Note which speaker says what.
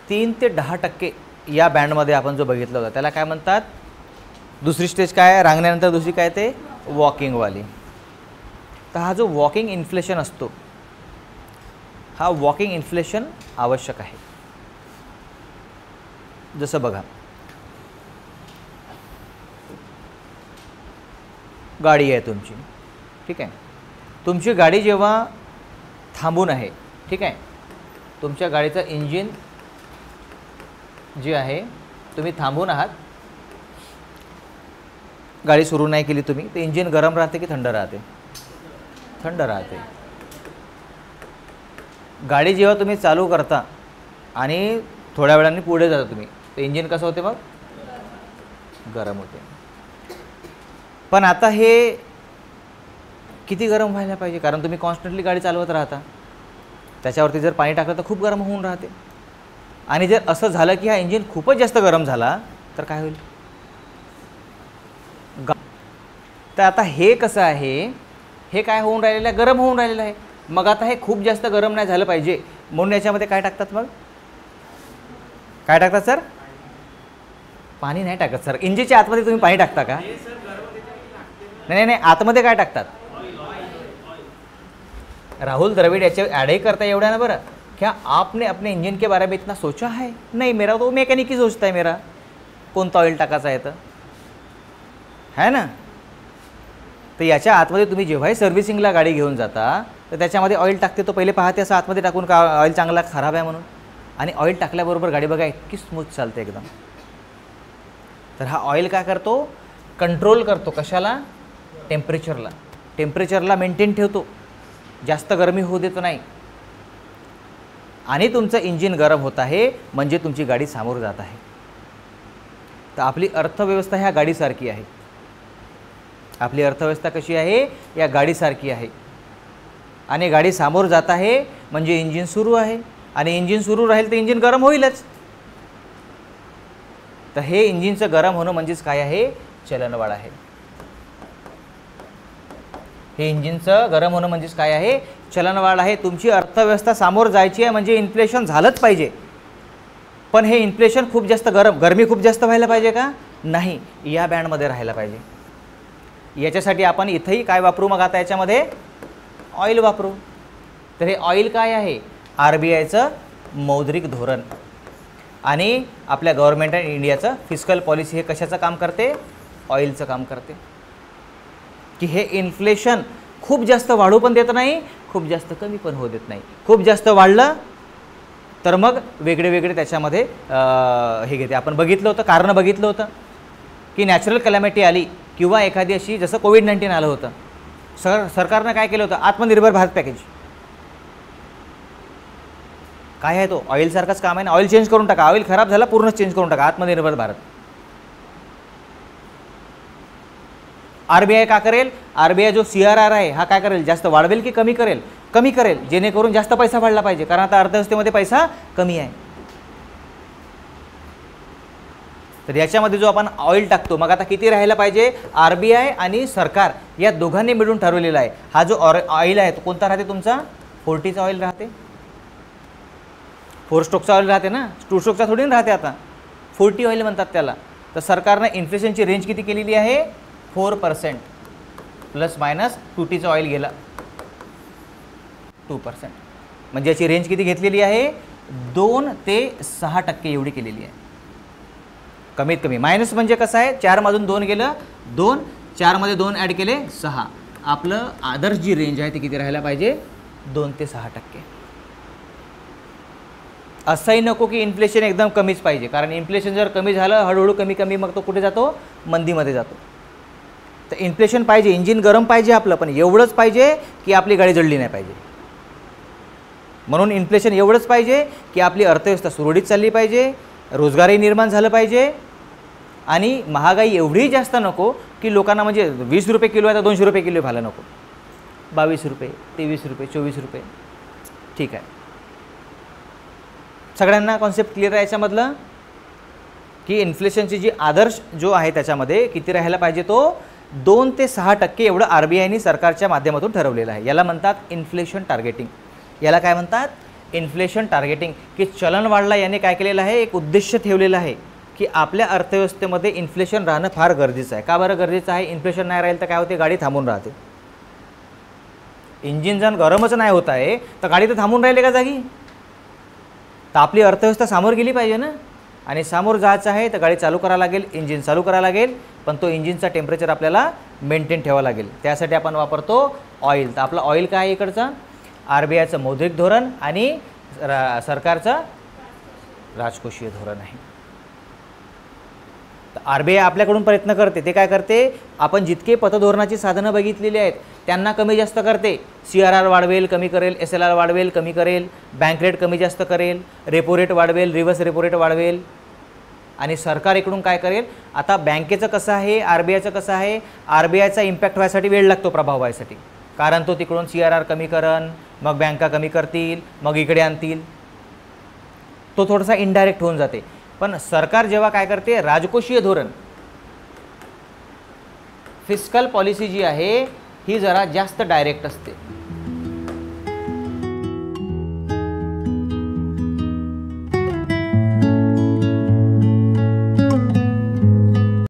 Speaker 1: 3 ते 10% या बँडमध्ये आपण जो बघितला होता त्याला काय म्हणतात? दुसरी स्टेज काय आहे? रांगण्यानंतर दुसरी काय ते वॉकिंगवाली. तर हा जो वॉकिंग इन्फ्लेशन असतो, हा वॉकिंग इन्फ्लेशन आवश्यक आहे. जसं बघा, गाडी आहे तुमची, ठीक आहे. तुमची गाडी जेव्हा थांबून आहे, ठीक आहे, तुमच्या गाडीचं इंजिन जे आहे, तुम्ही थांबून आहात, गाडी सुरू नाही केली तुम्ही, ते इंजिन गरम राहते की थंड राहते? थंड राहते. गाडी जेव्हा तुम्ही चालू करता आणि थोड्या वेळाने पुढे जाता तुम्ही, ते इंजिन कसं होते मग? गरम होते. पण आता हे किती गरम व्हायला पाहिजे? कारण तुम्ही कॉन्स्टंटली गाडी चालवत राहता, त्याच्यावरती जर पाणी टाकलं तर खूप गरम होऊन राहते. आणि जर असं झालं की हा इंजिन खूपच जास्त गरम झाला तर काय होईल? तर आता हे कसं आहे, हे काय होऊन राहिलेलं आहे? गरम होऊन राहिलेलं आहे. मग आता हे खूप जास्त गरम नाही झालं पाहिजे म्हणून याच्यामध्ये काय टाकतात? मग काय टाकतात सर? पाणी नाही टाकत सर. इंजिनच्या आतमध्ये तुम्ही पाणी टाकता का? नाही नाही, आतमध्ये काय टाकतात? राहुल द्रविड़ याचे ऐड करता है एवढा ना बरं. क्या आपने अपने इंजन के बारे में इतना सोचा है? नहीं, मेरा तो मैकेनिक ही सोचता है मेरा कोणता ऑइल टाकायचा आहे तर, है ना. तर याच्या आतमध्ये तुम्ही जेव्हाही सर्व्हिसिंगला गाडी घेऊन जाता तर त्याच्यामध्ये ऑइल टाकते, तो पहिले पाहते असं आतमध्ये टाकून का ऑइल चांगला खराब आहे म्हणून. आणि ऑइल टाकल्याबरोबर गाडी बघा इतकी स्मूथ चालते एकदम. तर हा ऑइल काय करतो? कंट्रोल करतो. कशाला? टेम्परेचरला. टेम्परेचरला मेंटेन ठेवतो, जास्त गरमी होऊ देत नाही. आणि तुमचं इंजिन गरम होत आहे म्हणजे तुमची गाडी सामोर जात आहे. तर आपली अर्थव्यवस्था ह्या गाडीसारखी आहे. आपली अर्थव्यवस्था कशी आहे? या गाडीसारखी आहे. आणि गाडी सामोर जात आहे म्हणजे इंजिन सुरू आहे, आणि इंजिन सुरू राहील तर इंजिन गरम होईलच. तर हे इंजिनचं गरम होणं म्हणजेच काय आहे? चलनवाढ आहे. हे इंजिनचं गरम होणं म्हणजेच काय आहे? चलनवाढ आहे. तुमची अर्थव्यवस्था सामोर जायची आहे म्हणजे इन्फ्लेशन झालंच पाहिजे. पण हे इन्फ्लेशन खूप जास्त गरमी खूप जास्त व्हायला पाहिजे का? नाही, या बँडमध्ये राहायला पाहिजे. याच्यासाठी आपण इथंही काय वापरू? मग आता याच्यामध्ये ऑइल वापरू. तर हे ऑइल काय आहे? RBIचं मौद्रिक धोरण आणि आपल्या गव्हर्नमेंट ऑफ इंडियाचं फिस्कल पॉलिसी. हे कशाचं काम करते? ऑइलचं काम करते. की हे इन्फ्लेशन खूप जास्त वाढू पण देत नाही, खूप जास्त कमी पण होऊ देत नाही. खूप जास्त वाढलं तर मग वेगळे वेगळे त्याच्यामध्ये हे घेते. आपण बघितलं होतं, कारण बघितलं होतं की नॅचरल कॅलॅमिटी आली किंवा एखादी अशी जसं कोविड-19 आलं होतं, सरकारनं काय केलं होतं? आत्मनिर्भर भारत पॅकेज. काय आहे तो? ऑइलसारखंच काम आहे ना. ऑइल चेंज करून टाका, ऑइल खराब झाला पूर्ण चेंज करून टाका. आत्मनिर्भर भारत. RBI का करेल? RBI जो CRR आहे हा काय करेल? जास्त वाढवेल की कमी करेल? कमी करेल, जेणेकरून जास्त पैसा वाढला पाहिजे, कारण आता अर्थव्यवस्थेमध्ये पैसा कमी आहे. तर याच्यामध्ये जो आपण ऑइल टाकतो, मग आता किती राहायला पाहिजे? RBI आणि सरकार या दोघांनी मिळून ठरवलेला आहे. हा जो ऑइल आहे तो कोणता राहते तुमचा? 40चा ऑइल राहते. 4 स्ट्रोकचा ऑइल राहते ना, 2 स्ट्रोकचा थोडी राहते. आता 40 ऑइल म्हणतात त्याला. तर सरकारने इन्फ्लेशनची रेंज किती केलेली आहे? 4% प्लस मायनस 2Tचा ऑइल गेला 2%. म्हणजे याची रेंज किती घेतलेली आहे? 2 ते 6% एवढी केलेली आहे. कमीत कमी. मायनस म्हणजे कसं आहे? 4 मधून 2 गेलं 2, 4 मध्ये 2 ॲड केले 6. आपलं आदर्श जी रेंज आहे ती किती राहायला पाहिजे? 2 ते 6%. असंही नको की इन्फ्लेशन एकदम कमीच पाहिजे, कारण इन्फ्लेशन जर कमी झालं हळूहळू कमी कमी मग तो कुठे जातो? मंदीमध्ये जातो. तर इन्फ्लेशन पाहिजे, इंजिन गरम पाहिजे आपलं, पण एवढंच पाहिजे की आपली गाडी जळली नाही पाहिजे. म्हणून इन्फ्लेशन एवढंच पाहिजे की आपली अर्थव्यवस्था सुरळीत चालली पाहिजे, रोजगारही निर्माण झालं पाहिजे, आणि महागाई एवढी जास्त नको की लोकांना म्हणजे 20 रुपये किलो आहे तर 200 रुपये किलो व्हायला नको. 22 रुपये, 23 रुपये, 24 रुपये. ठीक आहे. सगळ्यांना कॉन्सेप्ट क्लिअर आहे याच्यामधलं की इन्फ्लेशनची जी आदर्श जो आहे त्याच्यामध्ये किती राहायला पाहिजे? तो 2 ते 6% एवढं RBIने सरकारच्या माध्यमातून ठरवलेलं आहे. याला म्हणतात इन्फ्लेशन टार्गेटिंग. याला काय म्हणतात? इन्फ्लेशन टार्गेटिंग, की चलनवाढला याने काय केलेलं आहे, एक उद्देश ठेवलेला आहे की आपल्या अर्थव्यवस्थेमध्ये इन्फ्लेशन राहणं फार गरजेचं आहे. का बरं गरजेचं आहे? इन्फ्लेशन नाही राहील तर काय होते, गाडी थांबून राहते. इंजिन जर गरमच नाही होत आहे तर गाडी तर थांबून राहिली का जागी? तर आपली अर्थव्यवस्था समोर गेली पाहिजे ना, आणि समोर जायचं आहे तर गाडी चालू करावं लागेल, इंजिन चालू करावं लागेल, पण तो इंजिनचा टेम्परेचर आपल्याला मेंटेन ठेवावं लागेल. त्यासाठी आपण वापरतो ऑइल. तर आपलं ऑइल काय आहे इकडचं, RBIचं मौद्रिक धोरण आणि सरकारचं राजकोषीय धोरण आहे. तर RBI आपल्याकडून प्रयत्न करते, ते काय करते, आपण जितके पतधोरणाची साधनं बघितलेली आहेत त्यांना कमी जास्त करते. CRR वाढवेल, कमी करेल, SLR वाढवेल, कमी करेल, बँक रेट कमी जास्त करेल, रेपो रेट वाढवेल, रिव्हर्स रेपो रेट वाढवेल. आणि सरकार इकडून काय करेल, आता बँकेचं कसं आहे, RBIचं कसं आहे, RBIचा इम्पॅक्ट व्हायसाठी वेळ लागतो, प्रभाव व्हायसाठी, कारण तो तिकडून CRR कमी करण, मग बँका कमी करतील, मग इकडे आणतील, तो थोडासा इनडायरेक्ट होऊन जाते. पण सरकार जेव्हा काय करते, राजकोषीय धोरण, फिस्कल पॉलिसी जी आहे ही जरा जास्त डायरेक्ट असते.